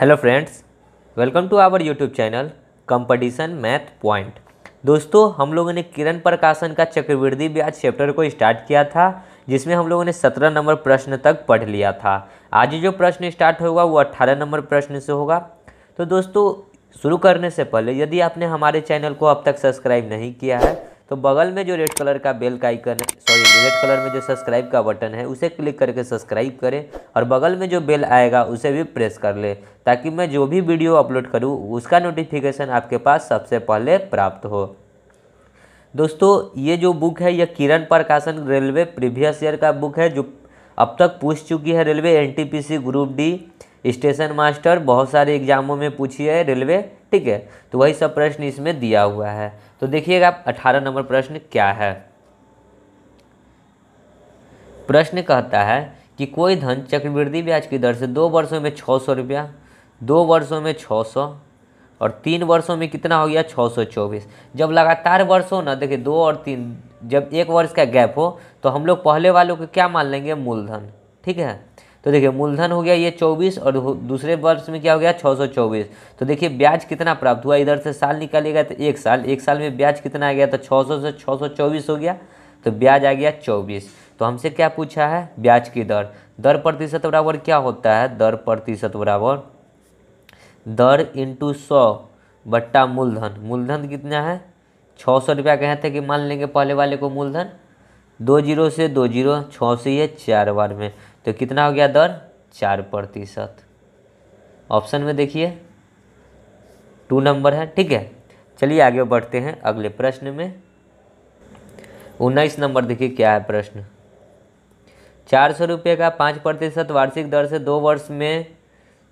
Hello friends, welcome to our YouTube channel competition math point. दोस्तों, हम लोगों ने किरण प्रकाशन का चक्रवृद्धि ब्याज चैप्टर को स्टार्ट किया था, जिसमें हम लोगों ने 17 नंबर प्रश्न तक पढ़ लिया था। आज जो प्रश्न स्टार्ट होगा वो 18 नंबर प्रश्न से होगा। तो दोस्तों, शुरू करने से पहले यदि आपने हमारे चैनल को अब तक सब्सक्राइब नहीं किया है तो बगल में जो रेड कलर का बेल का आइकन है, रेड कलर में जो सब्सक्राइब का बटन है उसे क्लिक करके सब्सक्राइब करें और बगल में जो बेल आएगा उसे भी प्रेस कर ले, ताकि मैं जो भी वीडियो अपलोड करूं उसका नोटिफिकेशन आपके पास सबसे पहले प्राप्त हो। दोस्तों, ये जो बुक है यह किरण प्रकाशन रेलवे प्रीवियस ईयर का बुक है, जो अब तक पूछ चुकी है railway NTPC group D, station master, बहुत सारे एग्जामों में पूछी है रेलवे। ठीक है, तो वही सब प्रश्न इसमें दिया हुआ है। तो देखिएगा 18 नंबर प्रश्न क्या है। प्रश्न कहता है कि कोई धन चक्रवृद्धि ब्याज की दर से 2 वर्षों में 600 रुपया, 2 वर्षों में 600 और 3 वर्षों में कितना हो गया 624। जब लगातार वर्ष हो ना, देखिए 2 और 3, जब 1 वर्ष का गैप हो तो हम लोग पहले वालों को क्या मान लेंगे, मूलधन। ठीक है, तो देखिए मूलधन हो गया ये 24 और दूसरे वर्ष में क्या हो गया 624। तो देखिए ब्याज कितना प्राप्त हुआ, इधर से साल निकालिएगा तो 1 साल में ब्याज कितना आ गया, तो 600 से 624 हो गया, तो ब्याज आ गया 24। तो हमसे क्या पूछा है, ब्याज की दर। दर प्रतिशत बराबर क्या होता है, दर प्रतिशत बराबर दर इंटू 100 बट्टा मूलधन। मूलधन कितना है 600 रुपया, कहे थे कि मान लेंगे पहले वाले को मूलधन। 2 जीरो से 2 जीरो, 6 से ये 4 बार में, तो कितना हो गया दर 4%। ऑप्शन में देखिए 2 नंबर है। ठीक है, चलिए आगे बढ़ते हैं अगले प्रश्न में। 19 नंबर देखिए क्या है प्रश्न। 400 रुपये का 5% वार्षिक दर से 2 वर्ष में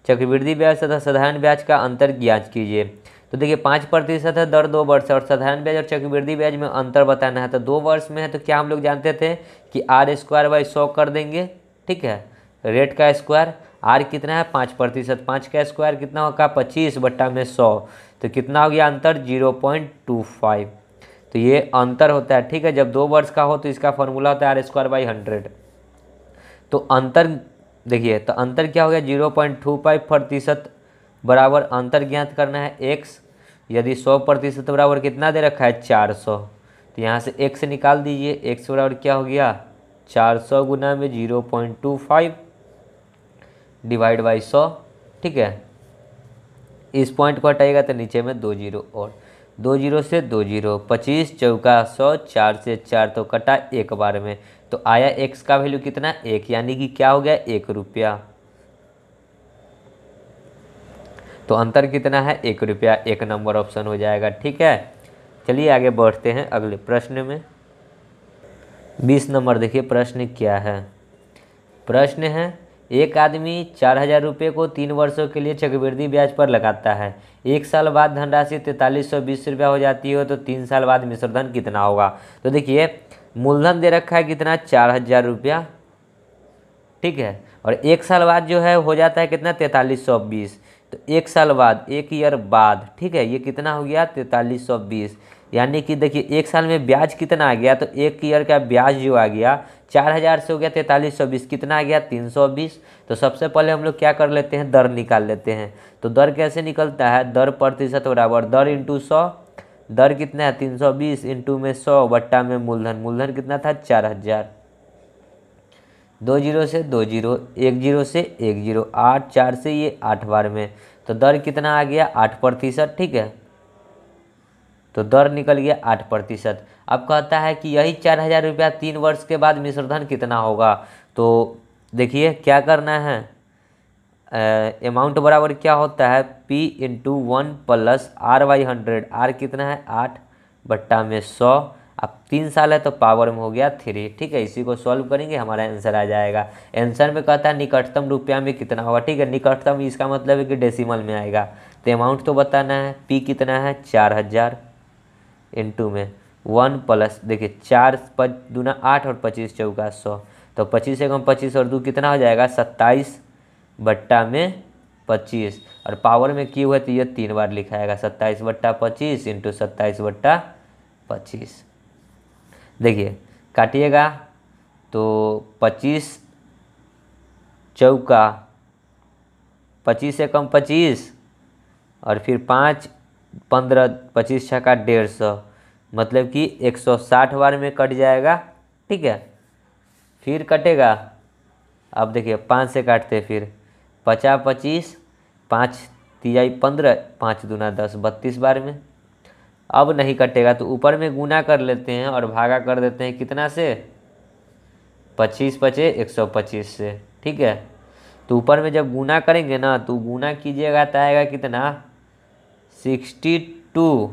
चक्रवृद्धि ब्याज तथा साधारण ब्याज का अंतर ज्ञात कीजिए। तो देखिए 5% है दर 2 वर्ष, और साधारण ब्याज और चक्रवृद्धि ब्याज में अंतर बताना है। तो 2 वर्ष में है तो क्या हम लोग जानते थे कि r²/100 कर देंगे। ठीक है, रेट का स्क्वायर, r कितना है 5%, 5 का स्क्वायर कितना होगा 25 बट्टा में 100, तो कितना हो गया अंतर 0.25। तो ये अंतर होता है। ठीक है, जब 2 वर्ष का हो तो इसका फॉर्मूला होता है r²/100। तो अंतर देखिए, तो अंतर क्या हो गया 0.25% बराबर अंतर ज्ञात करना है x। यदि 100% बराबर कितना दे रखा है 400, तो यहाँ से x निकाल दीजिए। x बराबर क्या हो गया 400 गुना में 0.25 डिवाइड बाई 100। ठीक है, इस पॉइंट को हटाएगा तो नीचे में 2 जीरो, और 2 जीरो से 2 जीरो, 25 चौका 100, 4 से 4 तो कटा 1 बार में, तो आया x का वैल्यू कितना 1, यानी कि क्या हो गया 1 रुपया। तो अंतर कितना है 1 रुपया, 1 नंबर ऑप्शन हो जाएगा। ठीक है, चलिए आगे बढ़ते हैं अगले प्रश्न में। 20 नंबर देखिए प्रश्न क्या है। प्रश्न है, एक आदमी 4000 रुपये को 3 वर्षों के लिए चक्रवृद्धि ब्याज पर लगाता है। 1 साल बाद धनराशि 4320 रुपया हो जाती है, तो 3 साल बाद मिश्रधन कितना होगा। तो देखिए मूलधन दे रखा है कितना 4000 रुपया। ठीक है, और 1 साल बाद जो है हो जाता है कितना 4320। तो 1 साल बाद, 1 ईयर बाद, ठीक है, ये कितना हो गया 4320। यानी कि देखिए 1 साल में ब्याज कितना आ गया, तो 1 ईयर का ब्याज जो आ गया 4000 से हो गया 4320, कितना आ गया 320। तो सबसे पहले हम लोग क्या कर लेते हैं, दर निकाल लेते हैं। तो दर कैसे निकलता है, दर प्रतिशत बराबर दर इंटू 100। दर कितना है 320 इंटू में 100 बट्टा में मूलधन। मूलधन कितना था 4000। 2 जीरो से 2 जीरो, 1 जीरो से 1 जीरो, 8, 4 से ये 8 बार में, तो दर कितना आ गया 8%। ठीक है, तो दर निकल गया 8%। अब कहता है कि यही 4000 रुपया 3 वर्ष के बाद मिश्रधन कितना होगा। तो देखिए क्या करना है, अमाउंट बराबर क्या होता है P into 1 plus r/100। r कितना है 8 बट्टा में 100। अब 3 साल है तो पावर में हो गया 3। ठीक है, इसी को सॉल्व करेंगे हमारा आंसर आ जाएगा। आंसर में कहता है निकटतम रुपया में कितना होगा। ठीक है, निकटतम इसका मतलब है कि डेसिमल में आएगा। तो अमाउंट तो बताना है, P कितना है 4000 इंटू में 1 प्लस, देखिए 4 दूना 8 और 25 चौका 100, तो 25 से कम 25 और 2 कितना हो जाएगा 27 बट्टा में 25, और पावर में क्यों है तो ये 3 बार लिखाएगा 27 बट्टा 25 इंटू 27 बट्टा 25। देखिए काटिएगा तो 25 चौका 25 से कम 25 और फिर 5 15 25 छक्का 150, मतलब कि 160 बार में कट जाएगा। ठीक है, फिर कटेगा। अब देखिए 5 से काटते, फिर 50 25 5 तिहाई 15 5 दूना 10 32 बार में। अब नहीं कटेगा तो ऊपर में गुना कर लेते हैं और भागा कर देते हैं कितना से, 25 पचे 125 से। ठीक है, तो ऊपर में जब गुना करेंगे ना तो गुना कीजिएगा तो आएगा कितना, 62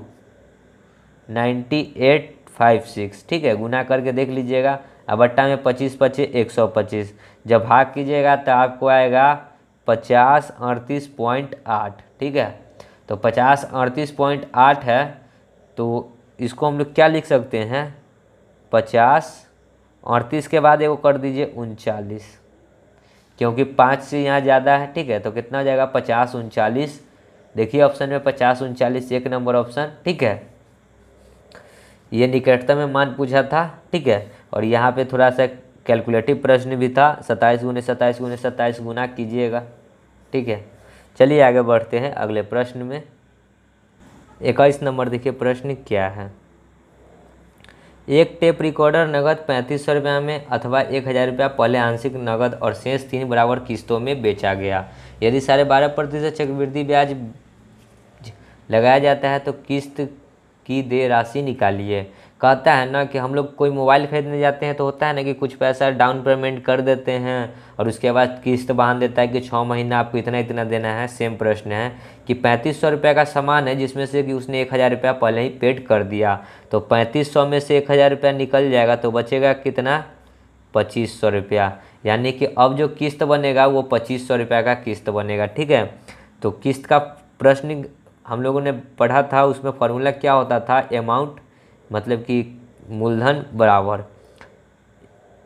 9856। ठीक है, गुना करके देख लीजिएगा। अब बट्टा में 25 पचे 125, जब भाग कीजिएगा तो आपको आएगा 50 38.8। ठीक है, तो 50 38.8 है, तो इसको हम लोग क्या लिख सकते हैं, 50 38 के बाद एगो कर दीजिए 39, क्योंकि 5 से यहाँ ज़्यादा है। ठीक है, तो कितना हो जाएगा 50 39। देखिए ऑप्शन में 50 39 एक नंबर ऑप्शन। ठीक है, ये निकटतम में मान पूछा था। ठीक है, और यहाँ पे थोड़ा सा कैलकुलेटिव प्रश्न भी था, 27 गुने 27 गुने 27 गुना कीजिएगा। ठीक है, चलिए आगे बढ़ते हैं अगले प्रश्न में। 21 नंबर देखिए प्रश्न क्या है। एक टेप रिकॉर्डर नगद 3500 रुपया में अथवा 1000 रुपया पहले आंशिक नगद और शेष 3 बराबर किस्तों में बेचा गया। यदि 12.5% चक्रवृद्धि ब्याज लगाया जाता है तो किस्त की देय राशि निकालिए। कहता है ना कि हम लोग कोई मोबाइल खरीदने जाते हैं तो होता है ना कि कुछ पैसा डाउन पेमेंट कर देते हैं और उसके बाद किस्त बांध देता है कि 6 महीना आपको इतना इतना देना है। सेम प्रश्न है कि 3500 रुपये का सामान है जिसमें से कि उसने 1000 रुपया पहले ही पेड कर दिया, तो 3500 में से 1000 रुपया निकल जाएगा तो बचेगा कितना, 2500 रुपया। यानी कि अब जो किस्त बनेगा वो 2500 रुपया का किस्त बनेगा। ठीक है, तो किस्त का प्रश्न हम लोगों ने पढ़ा था, उसमें फॉर्मूला क्या होता था, अमाउंट मतलब कि मूलधन बराबर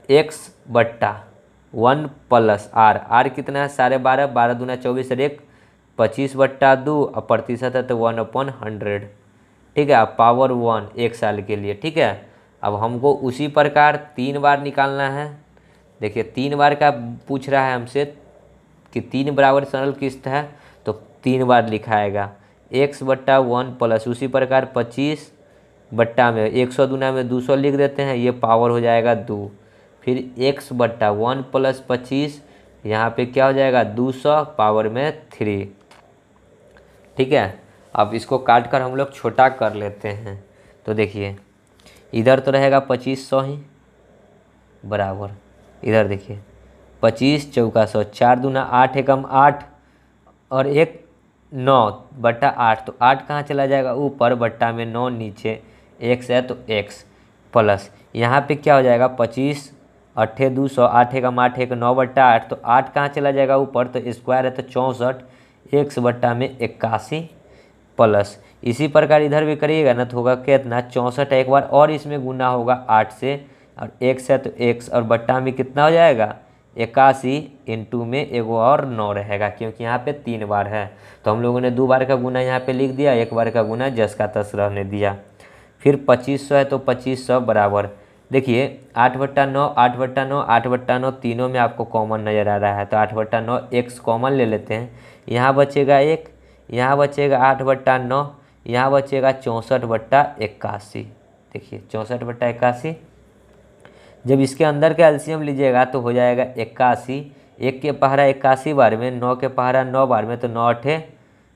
x बट्टा 1 प्लस आर। आर कितना है, 12.5 12 दूना 24 और 1 25 बट्टा 2 और प्रतिशत है तो 1/100। ठीक है, अब पावर 1 एक साल के लिए। ठीक है, अब हमको उसी प्रकार 3 बार निकालना है। देखिए 3 बार का पूछ रहा है हमसे कि 3 बराबर सरल किस्त है तो 3 बार लिखाएगा, x बट्टा 1 प्लस उसी प्रकार 25 बट्टा में 100 दूना में 200 लिख देते हैं, ये पावर हो जाएगा 2। फिर x बट्टा 1 प्लस 25, यहाँ पे क्या हो जाएगा 200 पावर में 3। ठीक है, अब इसको काट कर हम लोग छोटा कर लेते हैं। तो देखिए इधर तो रहेगा 2500 ही बराबर, इधर देखिए 25 चौका 100, 4 दूना 8 एकम 8 और 1 9 बट्टा 8, तो 8 कहाँ चला जाएगा ऊपर, बट्टा में 9 नीचे, x है तो x प्लस यहाँ पे क्या हो जाएगा 25 8 200, 8 एकम 8 1 9 बट्टा 8, तो 8 कहाँ चला जाएगा ऊपर, तो स्क्वायर है तो 64, x बट्टा में 81 प्लस इसी प्रकार इधर भी करिएगा ना तो होगा कितना 64, एक बार और इसमें गुना होगा 8 से और x है तो x और बट्टा में कितना हो जाएगा 81 इंटू में एगो और 9 रहेगा क्योंकि यहाँ पे 3 बार है, तो हम लोगों ने 2 बार का गुना यहाँ पे लिख दिया, 1 बार का गुना जस का तस रहने दिया। फिर 2500 है तो 2500 बराबर, देखिए 8 बट्टा 9 8 बट्टा 9 8 बट्टा 9 तीनों में आपको कॉमन नज़र आ रहा है, तो 8 बट्टा 9 x कॉमन ले लेते हैं, यहाँ बचेगा 1, यहाँ बचेगा 8 बट्टा 9, यहाँ बचेगा 64 बट्टा 81। देखिए 64 बट्टा 81, जब इसके अंदर का एलसीएम लीजिएगा तो हो जाएगा 81, 1 के पहाड़ा 81 बार में, 9 के पहाड़ा 9 बार में, तो 9 8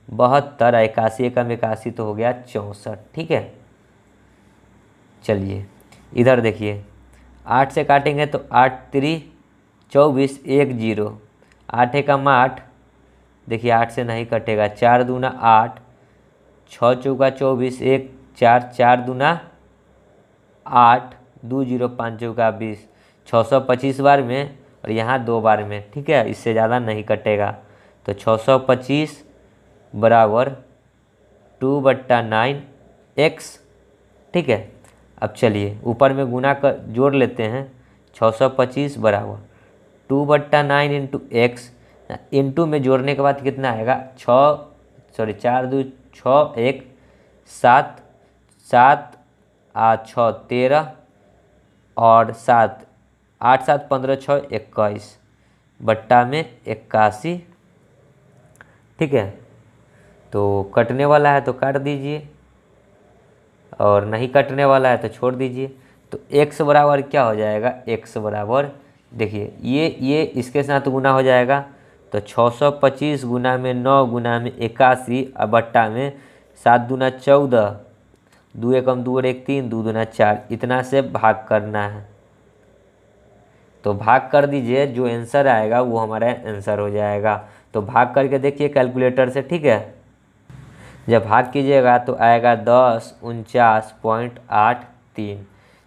72, 81 एकम 81 तो हो गया 64। ठीक है, चलिए इधर देखिए 8 से काटेंगे तो 8 3 24 1 0, 8 एकम 8, देखिए 8 से नहीं कटेगा, 4 दूना 8, 6 चौका 24 1 4, 4 दूना 8 2 0 5 चौका 20, 625 बार में और यहाँ 2 बार में। ठीक है, इससे ज़्यादा नहीं कटेगा, तो 625 बराबर 2 बट्टा 9 x। ठीक है, अब चलिए ऊपर में गुना कर जोड़ लेते हैं, 625 बराबर 2 बट्टा 9 इंटू एक्स, इंटू में जोड़ने के बाद कितना आएगा 4 2 6 1 7 7 8 6 13 और 7 8 7 15 6 21 बट्टा में 81 ठीक है। तो कटने वाला है तो काट दीजिए, और नहीं कटने वाला है तो छोड़ दीजिए। तो x बराबर क्या हो जाएगा, x बराबर देखिए ये इसके साथ गुना हो जाएगा, तो 625 गुना में 9 गुना में 81 और बट्टा में 7 दूना 14, 2 एकम 2 और 1 3, 2 दूना 4, इतना से भाग करना है। तो भाग कर दीजिए, जो आंसर आएगा वो हमारा आंसर हो जाएगा। तो भाग करके देखिए कैलकुलेटर से, ठीक है। जब भाग कीजिएगा तो आएगा 1049.83।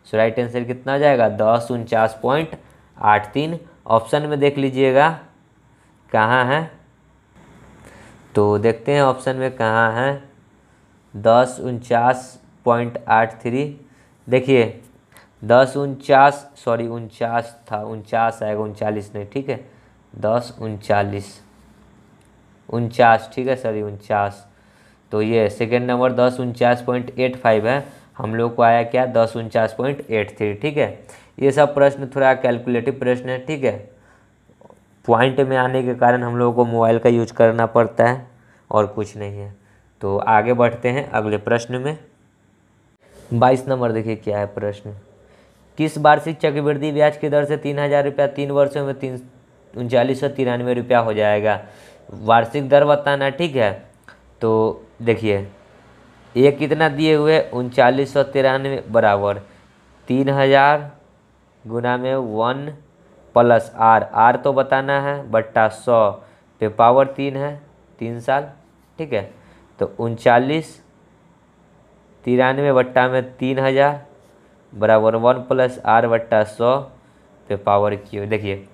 सो राइट आंसर कितना हो जाएगा, 1049.83। ऑप्शन में देख लीजिएगा कहाँ है, तो देखते हैं ऑप्शन में कहाँ है। 1049.83, देखिए 49 था, 49 आएगा, 39 नहीं, ठीक है। 1049, ठीक है सॉरी 49। तो ये सेकेंड नंबर 1049.85 है, हम लोग को आया क्या 1049.83, ठीक है। ये सब प्रश्न थोड़ा कैलकुलेटिव प्रश्न है, ठीक है। पॉइंट में आने के कारण हम लोगों को मोबाइल का यूज करना पड़ता है और कुछ नहीं है। तो आगे बढ़ते हैं अगले प्रश्न में। 22 नंबर देखिए क्या है प्रश्न। किस वार्षिक चक्रवृद्धि ब्याज की दर से 3000 रुपया 3 वर्षों में 3993 रुपया हो जाएगा। वार्षिक दर बताना, ठीक है। तो देखिए ये कितना दिए हुए 3993 बराबर 3000 गुना में 1 प्लस आर तो बताना है बट्टा 100 पे पावर 3 है, 3 साल, ठीक है। तो 3993 बट्टा में 3000 बराबर 1 प्लस आर बट्टा 100 पे पावर क्यू। देखिए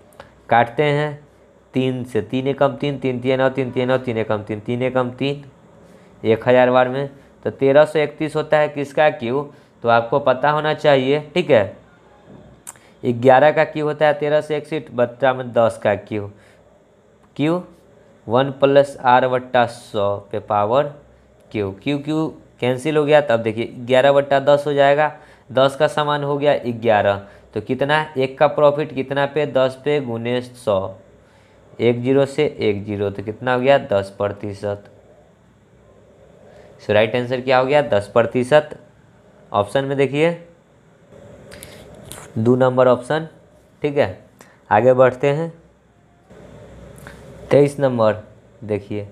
काटते हैं 3 से, 3 एकम 3, 3 3 9 3 3 9 3 एकम 3, 3 एकम 3, 1000 बार में तो 1331 होता है किसका क्यू, तो आपको पता होना चाहिए, ठीक है। 11 का क्यू होता है 1361 बट्टा में 10 का क्यू 1 प्लस आर बट्टा 100 पे पावर क्यू कैंसिल हो गया। तब देखिए 11 बट्टा 10 हो जाएगा, 10 का सामान हो गया 11, तो कितना, एक का प्रॉफिट कितना पे 10 पे गुने 100, 10 से 10, तो कितना हो गया 10%। सो राइट आंसर क्या हो गया 10%। ऑप्शन में देखिए 2 नंबर ऑप्शन, ठीक है। आगे बढ़ते हैं 23 नंबर देखिए।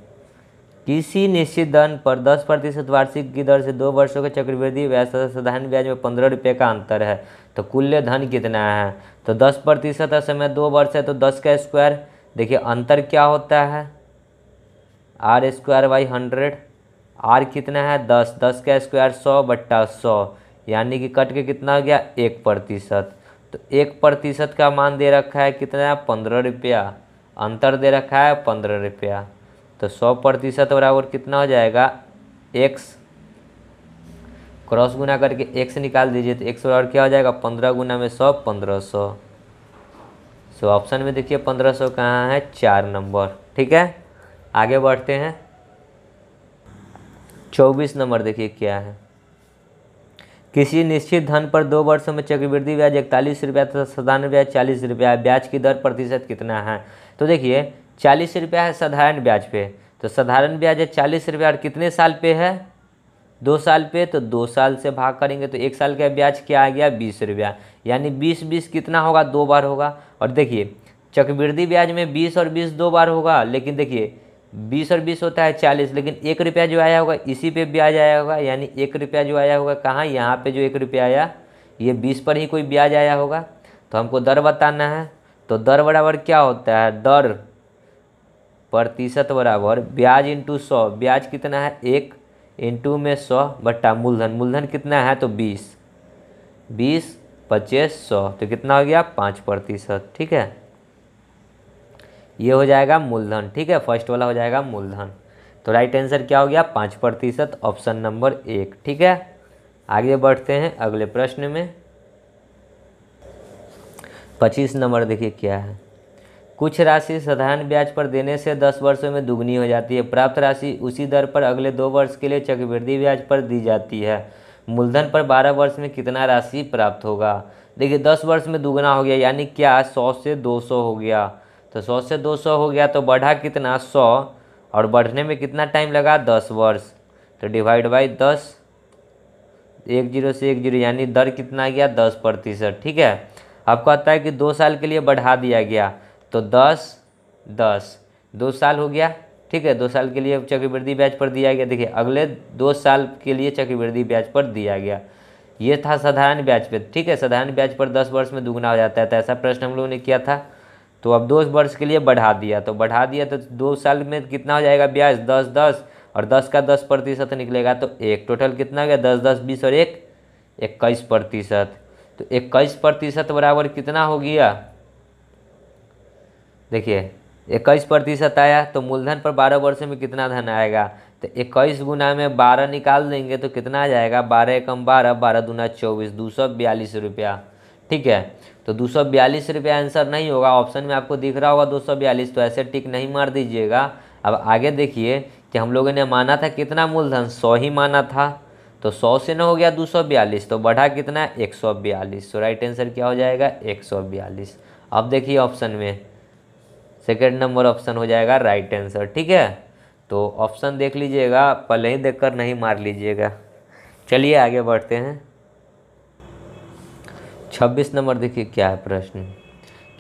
किसी निश्चित धन पर 10% वार्षिक की दर से 2 वर्षों के चक्रवृद्धि ब्याज तथा साधारण ब्याज में 15 रुपये का अंतर है, तो कुल धन कितना है। तो 10% है, समय 2 वर्ष है, तो 10 का स्क्वायर। देखिए अंतर क्या होता है, आर स्क्वायर बाई 100, आर कितना है 10, 10 का स्क्वायर 100 बट्टा 100, यानी कि कट के कितना हो गया 1%। तो 1% का मान दे रखा है कितना, 15 रुपया, अंतर दे रखा है 15 रुपया। तो 100% बराबर कितना हो जाएगा x, क्रॉस गुना करके x निकाल दीजिए, तो x बराबर क्या हो जाएगा 15 गुना में 100, 1500। सो ऑप्शन में देखिए 1500 कहाँ है, 4 नंबर, ठीक है। आगे बढ़ते हैं 24 नंबर देखिए क्या है। किसी निश्चित धन पर 2 वर्षों में चक्रवृद्धि ब्याज 41 रुपया तथा साधारण ब्याज 40 रुपया, ब्याज की दर प्रतिशत कितना है। तो देखिए 40 रुपया है साधारण ब्याज पे, तो साधारण ब्याज है 40 रुपया और कितने साल पे है 2 साल पे, तो 2 साल से भाग करेंगे तो 1 साल का ब्याज क्या आ गया 20 रुपया, यानी 20 कितना होगा 2 बार होगा। और देखिए चक्रवृद्धि ब्याज में 20 और 20 2 बार होगा, लेकिन देखिए 20 और 20 होता है 40, लेकिन 1 रुपया जो आया होगा इसी पे ब्याज आया होगा, यानी 1 रुपया जो आया होगा कहाँ, यहाँ पे जो 1 रुपया आया ये 20 पर ही कोई ब्याज आया होगा। तो हमको दर बताना है, तो दर बराबर क्या होता है, दर प्रतिशत बराबर ब्याज इंटू 100, ब्याज कितना है 1 इंटू में 100 बट्टा मूलधन, मूलधन कितना है तो 20, 20 25 100, तो कितना हो गया 5%, ठीक है। ये हो जाएगा मूलधन, ठीक है, फर्स्ट वाला हो जाएगा मूलधन। तो राइट आंसर क्या हो गया 5%, ऑप्शन नंबर 1, ठीक है। आगे बढ़ते हैं अगले प्रश्न में 25 नंबर देखिए क्या है। कुछ राशि साधारण ब्याज पर देने से 10 वर्षों में दुगनी हो जाती है, प्राप्त राशि उसी दर पर अगले 2 वर्ष के लिए चक्रवृद्धि ब्याज पर दी जाती है, मूलधन पर 12 वर्ष में कितना राशि प्राप्त होगा। देखिए 10 वर्ष में दुगना हो गया, यानी क्या 100 से 200 हो गया, तो 100 से 200 हो गया तो बढ़ा कितना 100, और बढ़ने में कितना टाइम लगा, 10 वर्ष। तो डिवाइड बाई 10, 10 से 10 यानी दर कितना आ गया, 10%। ठीक है, अब कहता है कि 2 साल के लिए बढ़ा दिया गया, तो 10 10 2 साल हो गया। ठीक है, 2 साल के लिए चक्रवृद्धि ब्याज पर दिया गया। देखिए अगले 2 साल के लिए चक्रवृद्धि ब्याज पर दिया गया। ये था साधारण ब्याज पे। ठीक है, साधारण ब्याज पर 10 वर्ष में दुगना हो जाता है, तो ऐसा प्रश्न हम लोगों ने किया था। तो अब 2 वर्ष के लिए बढ़ा दिया, तो बढ़ा दिया तो 2 साल में कितना हो जाएगा ब्याज, 10 10, और 10 का 10% निकलेगा, तो एक टोटल कितना हो गया, 10 10 20 और 1 21%। तो 21% बराबर कितना हो गया, देखिए 21% आया, तो मूलधन पर 12 वर्षों में कितना धन आएगा, तो 21 गुना में 12 निकाल देंगे तो कितना आ जाएगा, 12 एकम 12, 12 दूना 24, 242 रुपया। ठीक है, तो 242 रुपया आंसर नहीं होगा, ऑप्शन में आपको दिख रहा होगा 242, तो ऐसे टिक नहीं मार दीजिएगा। अब आगे देखिए कि हम लोगों ने माना था कितना मूलधन, 100 ही माना था, तो 100 से न हो गया 242, तो बढ़ा कितना 142। तो राइट आंसर क्या हो जाएगा, 142। अब देखिए ऑप्शन में सेकेंड नंबर ऑप्शन हो जाएगा राइट आंसर। ठीक है, तो ऑप्शन देख लीजिएगा, पहले ही देखकर नहीं मार लीजिएगा। चलिए आगे बढ़ते हैं। 26 नंबर देखिए क्या है प्रश्न।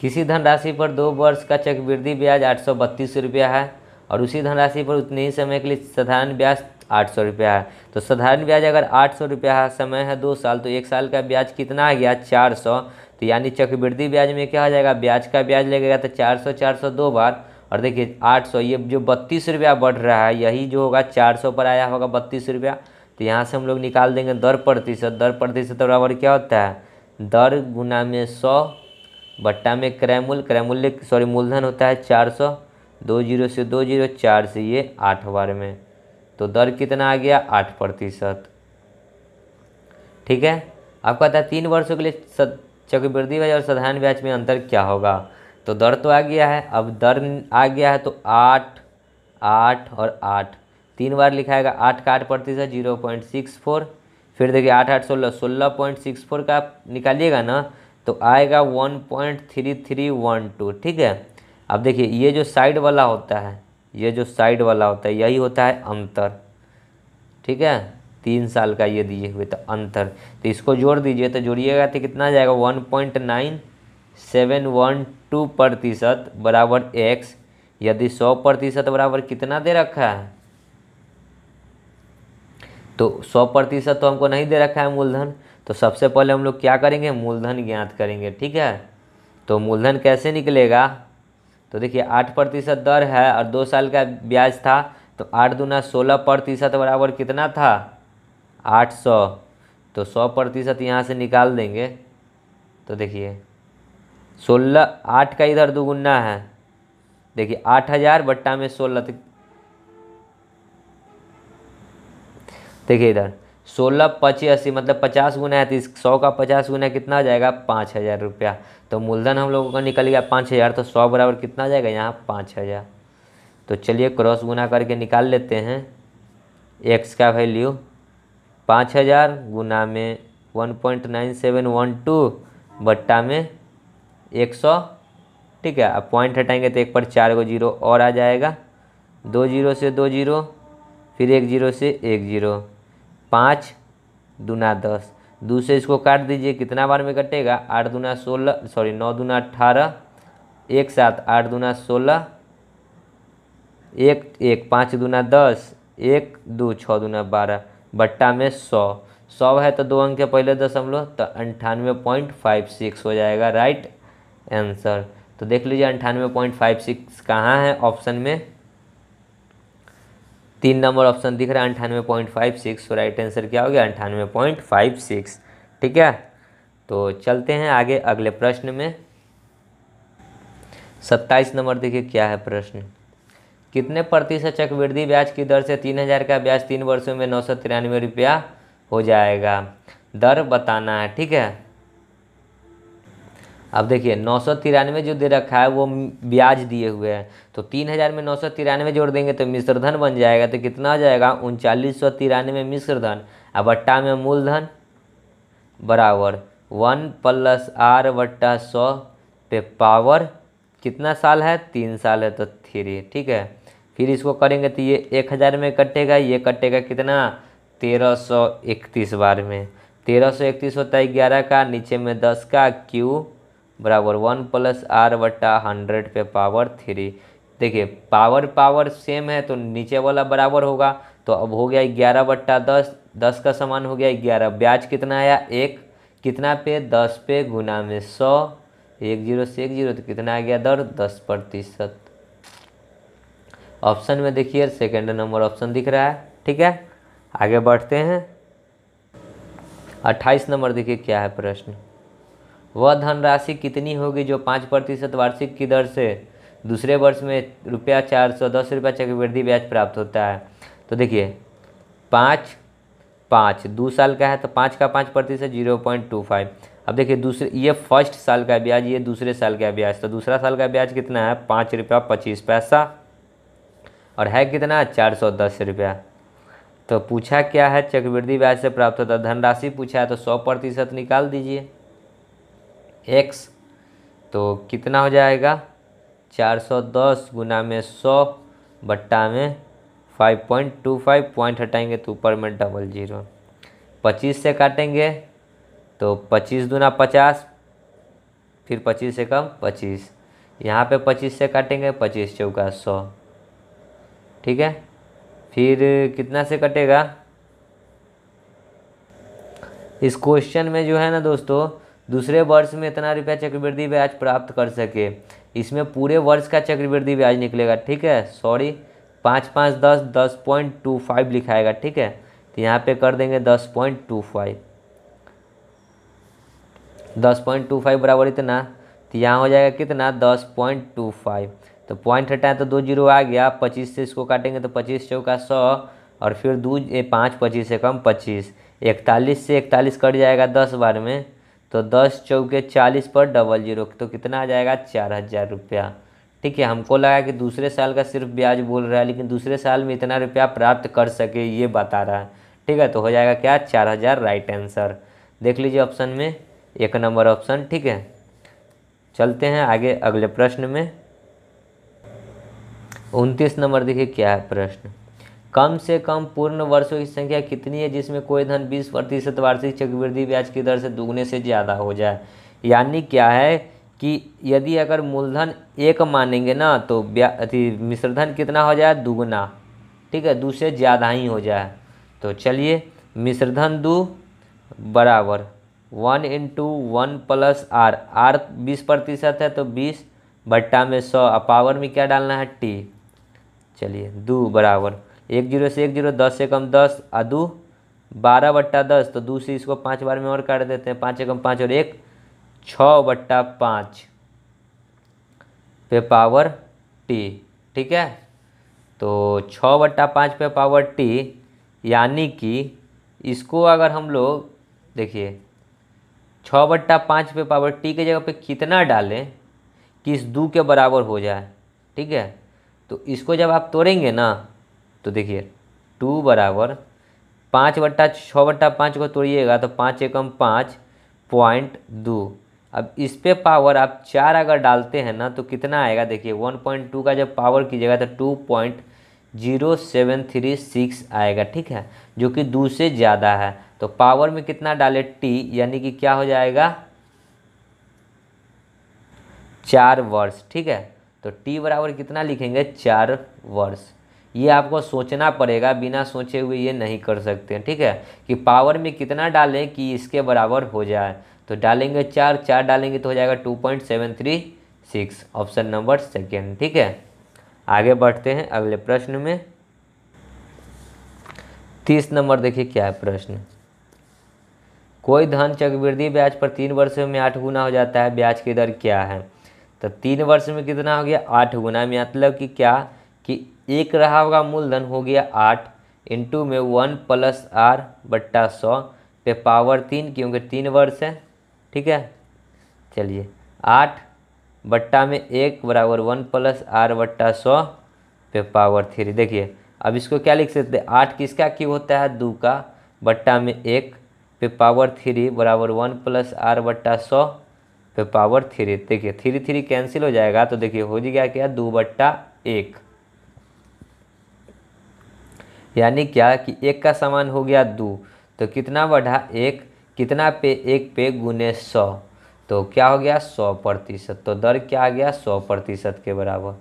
किसी धनराशि पर 2 वर्ष का चक्रवृद्धि ब्याज 832 रुपया है और उसी धनराशि पर उतने ही समय के लिए साधारण ब्याज 800 रुपया है। तो साधारण ब्याज अगर 800 रुपया है, समय है 2 साल, तो 1 साल का ब्याज कितना आ गया, 400। तो यानी चक्रवृद्धि ब्याज में क्या हो जाएगा, ब्याज का ब्याज लगेगा, तो 400 400 2 बार, और देखिए 800, ये जो 32 रुपया बढ़ रहा है, यही जो होगा 400 पर आया होगा 32 रुपया। तो यहाँ से हम लोग निकाल देंगे दर प्रतिशत। दर प्रतिशत बराबर क्या होता है, दर गुना में 100 बट्टा में क्रयमूल्य सॉरी मूलधन होता है 400, 2 जीरो से 2 जीरो, 4 से ये 8 बार में, तो दर कितना आ गया, 8%। ठीक है, अब कहता है 3 वर्षों के लिए चक्रवृद्धि ब्याज और साधारण ब्याज में अंतर क्या होगा। तो दर तो आ गया है, अब दर आ गया है, तो 8 8 और 8 3 बार लिखाएगा, 8 का 8% 0.64, फिर देखिए 8 8 16 16.64 का निकालिएगा ना, तो आएगा 1.3312। ठीक है, अब देखिए ये जो साइड वाला होता है, ये जो साइड वाला होता है यही होता है अंतर। ठीक है, 3 साल का ये दिए हुए, तो अंतर, तो इसको जोड़ दीजिए, तो जोड़िएगा तो कितना आ जाएगा, 1.9712% बराबर x। यदि 100% बराबर कितना दे रखा है, तो 100% तो हमको नहीं दे रखा है मूलधन, तो सबसे पहले हम लोग क्या करेंगे, मूलधन ज्ञात करेंगे। ठीक है, तो मूलधन कैसे निकलेगा, तो देखिए 8% दर है और 2 साल का ब्याज था, तो 8 दूना 16% बराबर कितना था, 800। तो 100% यहाँ से निकाल देंगे, तो देखिए 16, 8 का इधर दुगुना है, देखिए 8000 बट्टा में 16, देखिए इधर 16 25 80 मतलब 50 गुना है, तो 100 का 50 गुना कितना हो जाएगा, 5000 रुपया। तो मूलधन हम लोगों का निकल गया 5000, तो 100 बराबर कितना आ जाएगा, यहाँ 5000। तो चलिए क्रॉस गुना करके निकाल लेते हैं। एक्स का वैल्यू 5000 गुना में 1.9712 बट्टा में 100। ठीक है, अब पॉइंट हटाएंगे तो 1 पर 4 गो जीरो और आ जाएगा, 2 जीरो से 2 जीरो, फिर 1 जीरो से 1 जीरो, 5 दूना 10, 2 से इसको काट दीजिए, कितना बार में कटेगा, 8 दूना 16 सॉरी 9 दूना 18, 1 7 8 दूना 16, 1 1 5 दूना 10, 1 2 6 दूना 12 बट्टा में 100। 100 है तो 2 अंक के पहले दशमलव, तो 98.56 हो जाएगा राइट आंसर। तो देख लीजिए 98.56 कहाँ है ऑप्शन में, 3 नंबर ऑप्शन दिख रहा है 98.56। तो राइट आंसर क्या हो गया, 98.56। ठीक है, तो चलते हैं आगे अगले प्रश्न में। 27 नंबर देखिए क्या है प्रश्न। कितने प्रतिशत चक्रवृद्धि ब्याज की दर से 3000 का ब्याज 3 वर्षों में 993 रुपया हो जाएगा, दर बताना है। ठीक है, अब देखिए 993 जो दे रखा है वो ब्याज दिए हुए हैं, तो 3000 में 993 जोड़ देंगे तो मिश्रधन बन जाएगा, तो कितना हो जाएगा 3993 मिश्रधन, अब बट्टा में मूलधन बराबर 1 + r बट्टा 100 पे पावर कितना साल है, 3 साल है तो 3। ठीक है, फिर इसको करेंगे तो ये 1000 में कटेगा, ये कटेगा कितना 1331 बार में। 1331 होता है 11 का, नीचे में 10 का, क्यू बराबर 1 + r/100 पे पावर 3। देखिए पावर पावर सेम है तो नीचे वाला बराबर होगा, तो अब हो गया 11/10, 10 का समान हो गया 11। ब्याज कितना आया 1, कितना पे 10 पे गुना में 100, 1 0 से 1 0 तो कितना आ गया दर 10%। ऑप्शन में देखिए सेकंड नंबर ऑप्शन दिख रहा है। ठीक है, आगे बढ़ते हैं। 28 नंबर देखिए क्या है प्रश्न। वह धनराशि कितनी होगी जो 5% वार्षिक की दर से दूसरे वर्ष में ₹410 चक्रवृद्धि ब्याज प्राप्त होता है। तो देखिए 5 5 2 साल का है तो 5 का 5% 0.25। अब देखिए दूसरे, ये फर्स्ट साल का ब्याज, ये दूसरे साल का ब्याज, तो दूसरा साल का ब्याज कितना है ₹5.25 और है कितना 410 रुपया। तो पूछा क्या है चक्रवृद्धि ब्याज से प्राप्त होता है, धनराशि पूछा है तो 100% निकाल दीजिए x, तो कितना हो जाएगा 410 गुना में 100 बट्टा में 5.25, पॉइंट हटाएंगे तो ऊपर में 00, 25 से काटेंगे तो 25 दूना 50, फिर 25 से कम 25, यहाँ पे 25 से काटेंगे 25 चौका 100। ठीक है, फिर कितना से कटेगा इस क्वेश्चन में जो है ना दोस्तों, दूसरे वर्ष में इतना रुपया चक्रवृद्धि ब्याज प्राप्त कर सके, इसमें पूरे वर्ष का चक्रवृद्धि ब्याज निकलेगा। ठीक है, सॉरी 5 5 10 10.25 लिखाएगा। ठीक है, तो यहाँ पे कर देंगे 10.25, 10.25 बराबर इतना, तो यहाँ हो जाएगा कितना 10.25, तो पॉइंट हटाएं तो 2 0 आ गया, 25 से इसको काटेंगे तो 25 चौका 100 और फिर 5 25 से कम 25, 41 से 41 कट जाएगा 10 बार में, तो 10 चौके 40 पर 00, तो कितना आ जाएगा 4000 रुपया। ठीक है, हमको लगा कि दूसरे साल का सिर्फ ब्याज बोल रहा है, लेकिन दूसरे साल में इतना रुपया प्राप्त कर सके ये बता रहा है। ठीक है, तो हो जाएगा क्या 4000 राइट आंसर। देख लीजिए ऑप्शन में 1 नंबर ऑप्शन। ठीक है, चलते हैं आगे अगले प्रश्न में। 29 नंबर देखिए क्या है प्रश्न। कम से कम पूर्ण वर्षों की संख्या कितनी है जिसमें कोई धन 20% वार्षिक चक्रवृद्धि ब्याज की दर से दुगने से ज़्यादा हो जाए। यानी क्या है कि यदि अगर मूलधन 1 मानेंगे ना तो मिश्रधन कितना हो जाए दुगना। ठीक है, 2 से ज़्यादा ही हो जाए। तो चलिए मिश्रधन 2 बराबर 1 × 1 + r, r 20% है तो 20 बट्टा में 100, पावर में क्या डालना है t। चलिए 2 बराबर 1 0 से 1 0, 10 से कम 10, अदू 12/10, तो 2 से इसको 5 बार में और काट देते हैं, 5 से कम 5 और 1 6/5 पे पावर t। ठीक है, तो 6/5 पे पावर t, यानी कि इसको अगर हम लोग देखिए 6/5 पे पावर t के जगह पे कितना डालें कि इस 2 के बराबर हो जाए। ठीक है, तो इसको जब आप तोड़ेंगे ना तो देखिए 2 बराबर 5/6/5 को तोड़िएगा तो 5 एकम 5.2। अब इस पे पावर आप 4 अगर डालते हैं ना तो कितना आएगा, देखिए 1.2 का जब पावर कीजिएगा तो 2.0736 आएगा। ठीक है, जो कि 2 से ज़्यादा है। तो पावर में कितना डाले t, यानी कि क्या हो जाएगा 4 वर्ष। ठीक है, तो t बराबर कितना लिखेंगे 4 वर्ष। ये आपको सोचना पड़ेगा, बिना सोचे हुए ये नहीं कर सकते हैं। ठीक है, कि पावर में कितना डालें कि इसके बराबर हो जाए, तो डालेंगे 4 डालेंगे तो हो जाएगा 2.736, ऑप्शन नंबर सेकेंड। ठीक है, आगे बढ़ते हैं अगले प्रश्न में। 30 नंबर देखिए क्या है प्रश्न। कोई धन चक्रवृद्धि ब्याज पर 3 वर्षों में 8 गुना हो जाता है, ब्याज की दर क्या है। तो 3 वर्ष में कितना हो गया 8 गुना, मतलब कि क्या कि एक रहा होगा मूलधन हो गया 8 इंटू में 1 + r/100 पे पावर 3, क्योंकि 3 वर्ष है। ठीक है, चलिए 8 बट्टा में 1 बराबर 1 + r/100 पे पावर 3। देखिए अब इसको क्या लिख सकते हैं, 8 किसका क्यूब होता है 2 का, बट्टा में 1 पे पावर 3 बराबर 1 + r/100 पे पावर 3। देखिए 3 3 कैंसिल हो जाएगा, तो देखिए हो गया क्या 2/1। यानी क्या कि एक का समान हो गया 2, तो कितना बढ़ा 1, कितना पे 1 पे गुने 100, तो क्या हो गया 100%। तो दर क्या आ गया 100% के बराबर।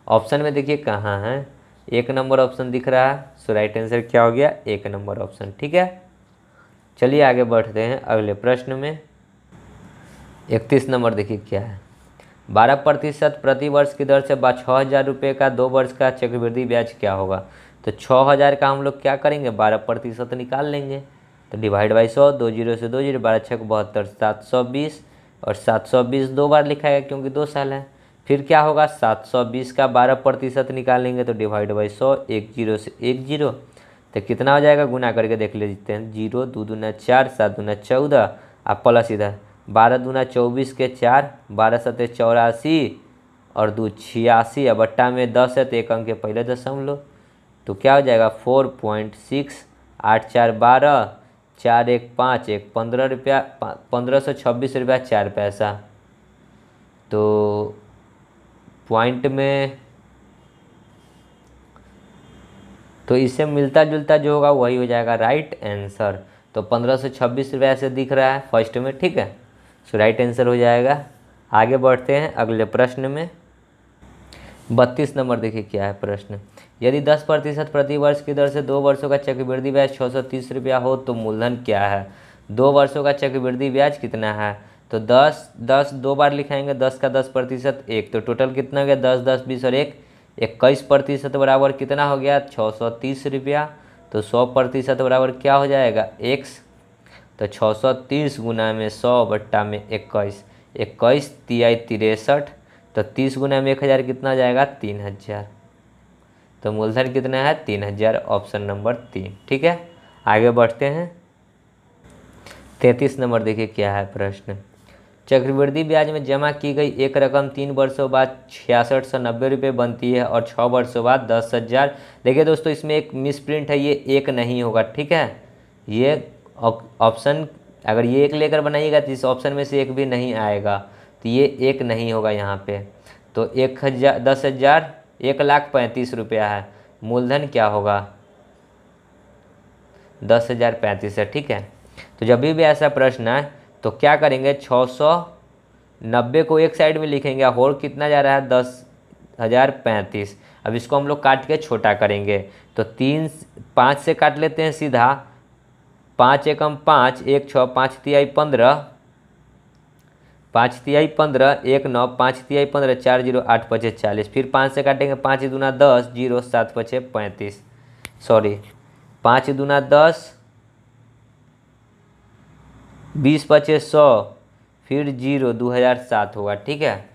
ऑप्शन में देखिए कहाँ है, 1 नंबर ऑप्शन दिख रहा है। सो राइट आंसर क्या हो गया 1 नंबर ऑप्शन। ठीक है, चलिए आगे बढ़ते हैं अगले प्रश्न में। 31 नंबर देखिए क्या है, 12% प्रति वर्ष की दर से 6,000 रुपये का 2 वर्ष का चक्रवृद्धि ब्याज क्या होगा। तो 6,000 का हम लोग क्या करेंगे 12% निकाल लेंगे, तो डिवाइड बाई 100, 2 जीरो से 2 जीरो, 12 छः 72, 720, और 720 2 बार लिखा है क्योंकि 2 साल है। फिर क्या होगा 720 का 12% निकालेंगे तो डिवाइड बाई 100, 1 जीरो से 1 जीरो, तो कितना हो जाएगा गुना करके देख लेते हैं। 0 2 दूना 4, 7 दूना 14, आप प्लस इधर 12 दूना 24 के 4, 12 सत्ते 84 और 2 86, अब बट्टा में 10 है तो एक अंक के पहले दशमलव, तो क्या हो जाएगा 4.6, 8 4 12, 4 1 5, 1 15 रुपया, 1526 रुपया 4 पैसा। तो पॉइंट में तो इससे मिलता जुलता जो होगा वही हो जाएगा राइट आंसर। तो 1526 रुपया से दिख रहा है फर्स्ट में। ठीक है, सो राइट आंसर हो जाएगा। आगे बढ़ते हैं अगले प्रश्न में। 32 नंबर देखिए क्या है प्रश्न, यदि 10% प्रति वर्ष की दर से 2 वर्षों का चक्रवृद्धि ब्याज 630 रुपया हो तो मूलधन क्या है। 2 वर्षों का चक्रवृद्धि ब्याज कितना है, तो 10 10 2 बार लिखाएंगे, 10 का 10% 1, तो टोटल कितना हो गया 10 10 20 और 1 21% बराबर कितना हो गया 630 रुपया। तो 100% बराबर क्या हो जाएगा x, तो 630 गुना में 100 बट्टा में 21, 21 तिहाई 63, तो 30 गुना में 1000 कितना हो जाएगा 3000। तो मूलधन कितना है 3000, ऑप्शन नंबर 3। ठीक है, आगे बढ़ते हैं। 33 नंबर देखिए क्या है प्रश्न, चक्रवृद्धि ब्याज में जमा की गई एक रकम 3 वर्षों बाद 6690 रुपये बनती है और 6 वर्षों बाद 10,000। देखिए दोस्तों इसमें एक मिसप्रिंट है, ये एक नहीं होगा। ठीक है, ये ऑप्शन अगर ये एक लेकर बनाइएगा तो इस ऑप्शन में से एक भी नहीं आएगा, तो ये एक नहीं होगा यहाँ पे। तो 1000 10,000 1,35,000 रुपया है, मूलधन क्या होगा 10,035 है। ठीक है, तो जब भी ऐसा प्रश्न है तो क्या करेंगे 690 को एक साइड में लिखेंगे और कितना जा रहा है 10,035। अब इसको हम लोग काट के छोटा करेंगे, तो 3 5 से काट लेते हैं सीधा, 5 एकम 5, 1 6, 5 तिहाई 15, 5 तिहाई 15, 1 9, 5 तिहाई 15, 4 0, 8 5 40, फिर 5 से काटेंगे 5 दूना 10, 0 7 5 35, सॉरी 5 दूना 10, 20 5 100, फिर 0 2007 होगा। ठीक है,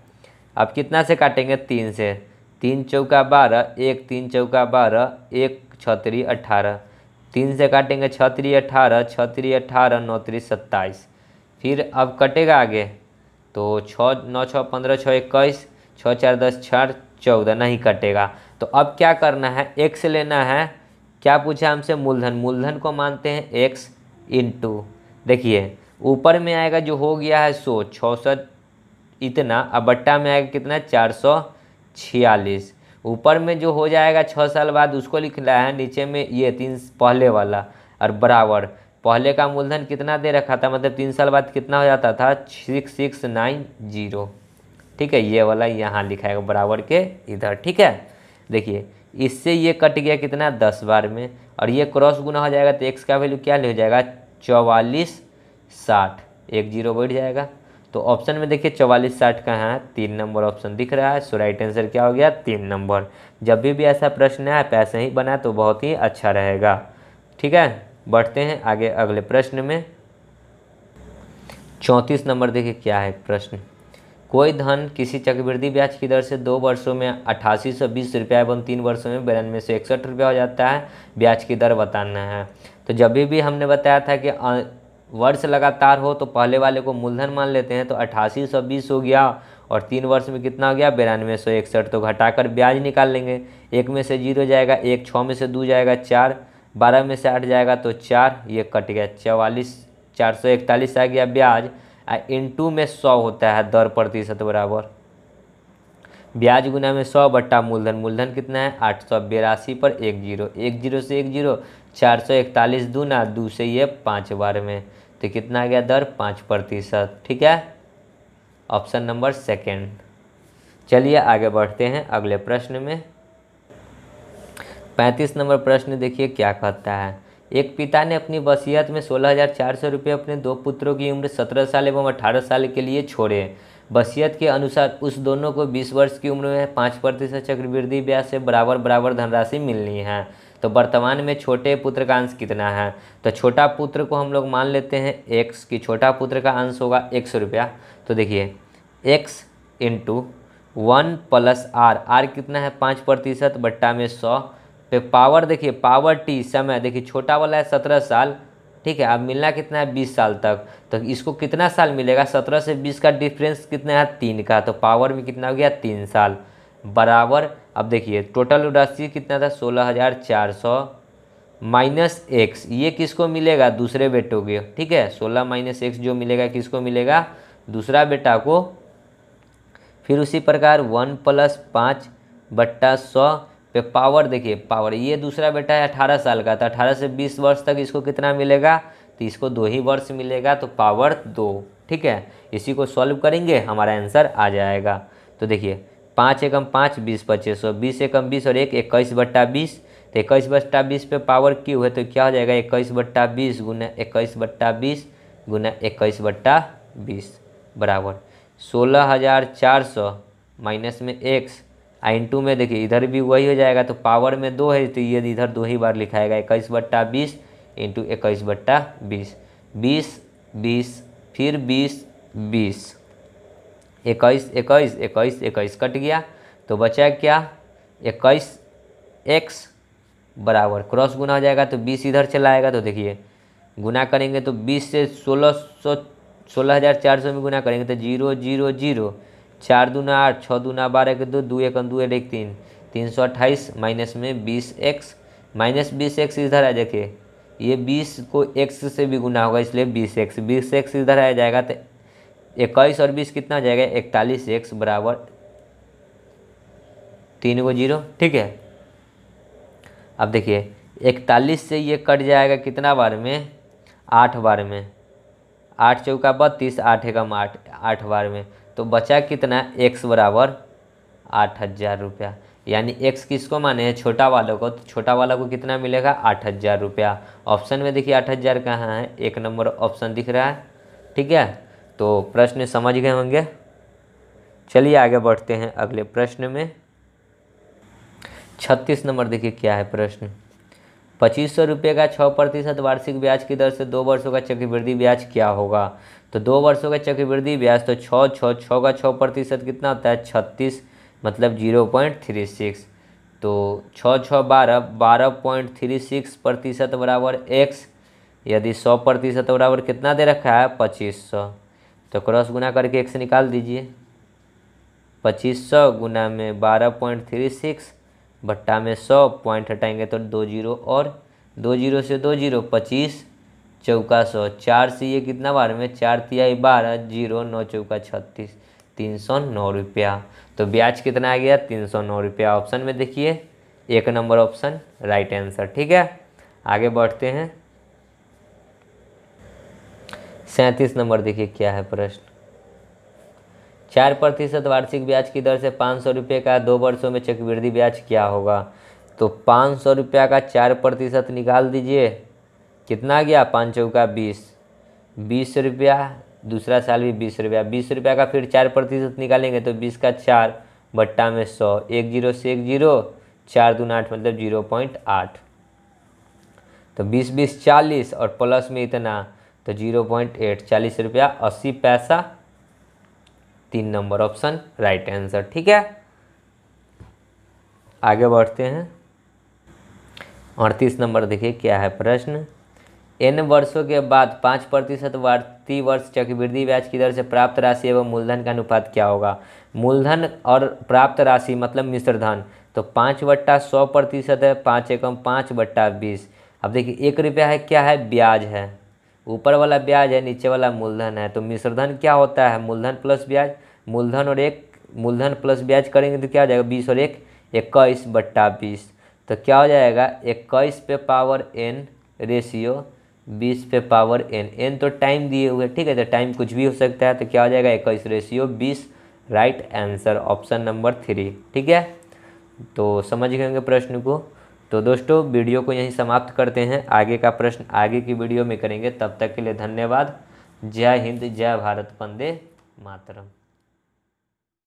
अब कितना से काटेंगे 3 से, 3 चौका 12, 1 3 चौका 12, 1 6 18, 3 से काटेंगे 6 18, 6 18, 9 27, फिर अब कटेगा आगे तो 6 9 6 15 6 21, 6 4 10 4 14, नहीं कटेगा। तो अब क्या करना है x लेना है, क्या पूछा हमसे मूलधन, मूलधन को मानते हैं x इंटू, देखिए ऊपर में आएगा जो हो गया है 100 600 इतना, अब बट्टा में आएगा कितना 446, ऊपर में जो हो जाएगा 6 साल बाद उसको लिखना है, नीचे में ये 3 पहले वाला और बराबर पहले का मूलधन कितना दे रखा था, मतलब 3 साल बाद कितना हो जाता था 6690। ठीक है, ये वाला यहाँ लिखा है बराबर के इधर। ठीक है, देखिए इससे ये कट गया कितना 10 बार में, और ये क्रॉस गुना हो जाएगा तो x का वैल्यू क्या हो जाएगा 4460, 1 0 बैठ जाएगा। तो ऑप्शन में देखिए 4460 का है 3 नंबर ऑप्शन दिख रहा है। सो राइट आंसर क्या हो गया 3 नंबर। जब भी ऐसा प्रश्न है आप ऐसे ही बनाए तो बहुत ही अच्छा रहेगा। ठीक है, बढ़ते हैं आगे अगले प्रश्न में। 34 नंबर देखिए क्या है प्रश्न, कोई धन किसी चक्रवृद्धि ब्याज की दर से 2 वर्षों में 8820 रुपया एवं 3 वर्षों में 9261 रुपया हो जाता है, ब्याज की दर बताना है। तो जब भी हमने बताया था कि वर्ष लगातार हो तो पहले वाले को मूलधन मान लेते हैं, तो 8820 हो गया और 3 वर्ष में कितना हो गया 9261, तो घटाकर ब्याज निकाल लेंगे। 1 में से 0 जाएगा 1, 6 में से 2 जाएगा 4, 12 में से 8 जाएगा तो 4, ये कट गया 441 आ गया ब्याज। इंटू में 100 होता है दर प्रतिशत बराबर। ब्याज गुना में 100 बट्टा मूलधन, मूलधन कितना है 882 पर एक जीरो, एक जीरो से एक जीरो, 441 दूना, 2 से ये 5 बार में, तो कितना आ गया दर 5%। ठीक है, ऑप्शन नंबर सेकेंड। चलिए आगे बढ़ते हैं अगले प्रश्न में। 35 नंबर प्रश्न देखिए क्या कहता है। एक पिता ने अपनी वसीयत में 16,400 रुपये अपने दो पुत्रों की उम्र 17 साल एवं 18 साल के लिए छोड़े। वसीयत के अनुसार उस दोनों को 20 वर्ष की उम्र में 5% चक्रवृद्धि ब्याज से बराबर बराबर धनराशि मिलनी है। तो वर्तमान में छोटे पुत्र का अंश कितना है। तो छोटा पुत्र को हम लोग मान लेते हैं x की, छोटा पुत्र का अंश होगा 100 रुपया। तो देखिए x इंटू 1 प्लस आर कितना है 5% बट्टा में 100 पे पावर, देखिए पावर टी, समय देखिए छोटा वाला है 17 साल, ठीक है, अब मिलना कितना है 20 साल तक। तो इसको कितना साल मिलेगा, 17 से 20 का डिफरेंस कितना है 3 का, तो पावर में कितना हो गया 3 साल बराबर। अब देखिए टोटल राशि कितना था 16,400 माइनस एक्स, ये किसको मिलेगा दूसरे बेटों के, ठीक है, 16 माइनस एक्स जो मिलेगा किसको मिलेगा दूसरा बेटा को। फिर उसी प्रकार 1 प्लस 5 बट्टा 100 पे पावर, देखिए पावर, ये दूसरा बेटा है 18 साल का, तो 18 से 20 वर्ष तक इसको कितना मिलेगा, तो इसको 2 ही वर्ष मिलेगा, तो पावर 2। ठीक है, इसी को सॉल्व करेंगे हमारा आंसर आ जाएगा। तो देखिए 5 एकम 5 20 2500, 20 एकम 20 और 1 21 बट्टा 20, तो 21 बट्टा 20 पे पावर क्यू है, तो क्या हो जाएगा 21 बट्टा 20 गुना 21 बट्टा 20 गुना 21 बट्टा 20 बराबर 16,400 माइनस में एक्स इंटू में, देखिए इधर भी वही हो जाएगा, तो पावर में 2 है तो ये इधर 2 ही बार लिखाएगा, 21 बट्टा 20 इंटू 21 बट्टा 20, 20 20 फिर 20 20 21 21 21 21 कट गया, तो बचा क्या 21 एक्स बराबर क्रॉस गुना हो जाएगा, तो 20 इधर चला आएगा, तो देखिए गुना करेंगे तो 20 से 16,400 में गुना करेंगे तो 0 0 0, 4 दूना 8, 6 दूना 12 के 2, 2 एक 2 एक 3, 328 माइनस में 20x, माइनस 20x इधर आ, देखिए ये 20 को x से भी गुना होगा इसलिए 20x, 20x इधर आ जाएगा, तो 21 और 20 कितना हो जाएगा 41x बराबर 3 को 0। ठीक है, अब देखिए 41 से ये कट जाएगा कितना बार में 8 बार में, 8 चौका 32, 8 एकम 8, 8 बार में, तो बचा कितना x बराबर 8,000 रुपया, यानी x किसको माने हैं छोटा वालों को, तो छोटा वाला को कितना मिलेगा 8,000 रुपया। ऑप्शन में देखिए 8,000 कहाँ है, 1 नंबर ऑप्शन दिख रहा है। ठीक है, तो प्रश्न समझ गए होंगे। चलिए आगे बढ़ते हैं अगले प्रश्न में। 36 नंबर देखिए क्या है प्रश्न। 2500 रुपये का 6% वार्षिक ब्याज की दर से 2 वर्षों का चक्रवृद्धि ब्याज क्या होगा। तो 2 वर्षों का चक्रवृद्धि ब्याज, तो 6 का 6% कितना होता है 36, मतलब 0.36, तो 6 6 12, 12.36% बराबर x, यदि 100% बराबर कितना दे रखा है 2500, तो क्रॉस गुना करके x निकाल दीजिए, 2500 गुना में 12.36 बट्टा में 100, पॉइंट हटाएंगे तो 2 जीरो और 2 जीरो से 2 जीरो, 25 चौका 100, 4 से ये कितना बार में 4 तिहाई 12, 0 9 चौका 36, 309 रुपया। तो ब्याज कितना आ गया 309 रुपया। ऑप्शन में देखिए 1 नंबर ऑप्शन राइट आंसर। ठीक है, आगे बढ़ते हैं। 37 नंबर देखिए क्या है प्रश्न। 4% वार्षिक ब्याज की दर से 500 रुपये का 2 वर्षों में चक्रवृद्धि ब्याज क्या होगा। तो 500 रुपया का 4% निकाल दीजिए, कितना गया 5 चौका 20, 20 रुपया, दूसरा साल भी 20 रुपया, 20 रुपया का फिर 4% निकालेंगे तो 20 का 4 बट्टा में 100, 1 जीरो से 1 जीरो, 4 दूना 8 मतलब 0.8, तो 20 20 40 और प्लस में इतना तो 0.8, 40 रुपया 80 पैसा, 3 नंबर ऑप्शन राइट आंसर। ठीक है, आगे बढ़ते हैं। 38 नंबर देखिए क्या है प्रश्न। n वर्षों के बाद 5% प्रति वर्ष चक्रवृद्धि ब्याज की दर से प्राप्त राशि एवं मूलधन का अनुपात क्या होगा। मूलधन और प्राप्त राशि मतलब मिश्र धन, तो 5/100% है, 5 एकम 5 बट्टा 20। अब देखिए 1 रुपया है, क्या है ब्याज है, ऊपर वाला ब्याज है नीचे वाला मूलधन है, तो मिश्र धन क्या होता है मूलधन प्लस ब्याज, मूलधन और 1 मूलधन प्लस ब्याज करेंगे तो क्या हो जाएगा, 20 और 1 21/20। तो क्या हो जाएगा, 21 पे पावर n रेशियो 20 पे पावर n तो टाइम दिए हुए, ठीक है, तो टाइम कुछ भी हो सकता है, तो क्या हो जाएगा 21/20, राइट आंसर ऑप्शन नंबर 3, ठीक है। तो समझ गए होंगे प्रश्न को। तो दोस्तों वीडियो को यहीं समाप्त करते हैं, आगे का प्रश्न आगे की वीडियो में करेंगे। तब तक के लिए धन्यवाद। जय हिंद, जय भारत, वंदे मातरम।